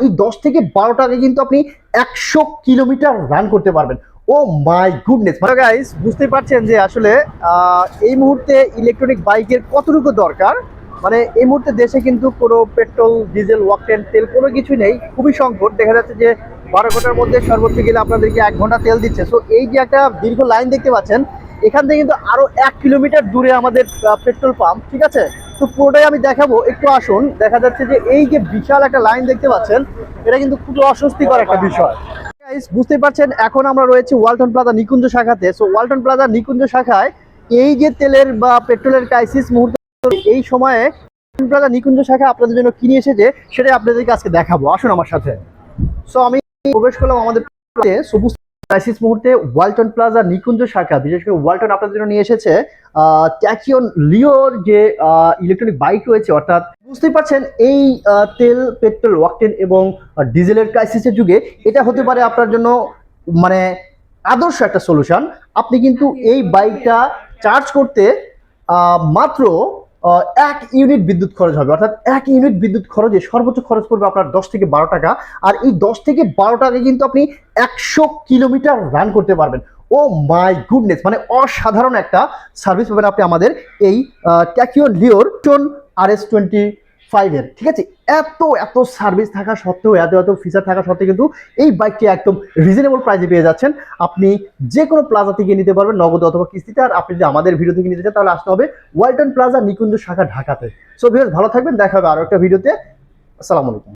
এই 10 থেকে 12 টাকা কিন্তু আপনি 100 কিলোমিটার রান করতে পারবেন। ও মাই গুডনেস, মানে গাইস বুঝতেই পারছেন যে আসলে এই মুহূর্তে ইলেকট্রনিক বাইকের কতটুকু দরকার। মানে এই মুহূর্তে দেশে কিন্তু কোনো পেট্রোল ডিজেল ওয়াকটেন তেল কোনো কিছু নেই, খুবই সংকট। দেখা যাচ্ছে যে 12 ঘন্টার মধ্যে সর্বোচ্চ গেলে আপনাদেরকে 1 ঘন্টা তেল দিচ্ছে। সো এই যে একটা দীর্ঘ লাইন দেখতে পাচ্ছেন, এখান থেকে কিন্তু আরো 1 কিলোমিটার দূরে আমাদের পেট্রোল পাম্প, ঠিক আছে। তো পুরোটাই আমি দেখাবো, একটু আসুন। দেখা যাচ্ছে যে এই যে বিশাল একটা লাইন দেখতে পাচ্ছেন, এটা কিন্তু খুবই অস্বস্তিকর একটা বিষয়। বুঝতে পারছেন, এখন আমরা রয়েছে ওয়ালটন প্লাজা নিকুঞ্জ শাখাতে। সো ওয়ালটন প্লাজা নিকুঞ্জ শাখায় এই যে তেলের বা পেট্রোলের ক্রাইসিস মুহূর্তে, এই সময়ে ওয়ালটন প্লাজা নিকুঞ্জ শাখা আপনাদের জন্য কিনে এসেছে, সেটাই আপনাদেরকে আজকে দেখাবো। আসুন আমার সাথে। সো আমি প্রবেশ করলাম আমাদের সবুজ ক্রাইসিস মুহূর্তে ওয়ালটন প্লাজা নিকুঞ্জ শাখা। বিশেষ করে ওয়ালটন আপনাদের জন্য নিয়ে এসেছে ট্যাকিয়ন লিওর যে ইলেকট্রনিক বাইক রয়েছে। অর্থাৎ বুঝতেই পারছেন, এই তেল পেট্রোল ওয়াকটেন এবং ডিজেলের ক্রাইসিসের যুগে এটা হতে পারে আপনার জন্য মানে আদর্শ একটা সলিউশন। আপনি কিন্তু এই বাইকটা চার্জ করতে মাত্র 1 ইউনিট বিদ্যুৎ খরচ হবে। অর্থাৎ 1 ইউনিট বিদ্যুৎ খরচে সর্বোচ্চ খরচ পড়বে আপনার 10 থেকে 12 টাকা। আর এই 10 থেকে 12 টাকা কিন্তু আপনি 100 কিলোমিটার রান করতে পারবেন। ও মাই গুডনেস, মানে অসাধারণ একটা সার্ভিস পাবেন আপনি আমাদের এই ট্যাকিয়ন লিওর RS25 এর, ঠিক আছে। এত এত সার্ভিস থাকা সত্ত্বেও, এত এত ফিচার থাকা সত্ত্বেও কিন্তু এই বাইকটি একদম রিজনেবল প্রাইসে পেয়ে যাচ্ছেন। আপনি যে কোনো প্লাজা থেকে নিতে পারবেন, নগদ অথবা কিস্তিতে। আর আপনি যদি আমাদের ভিডিও থেকে নিতে চান, তাহলে আসতে হবে ওয়ালটন প্লাজা নিকুঞ্জ শাখা ঢাকাতে। সো ভিউয়ার্স, ভালো থাকবেন, দেখা হবে আরো একটা ভিডিওতে। আসসালামু আলাইকুম।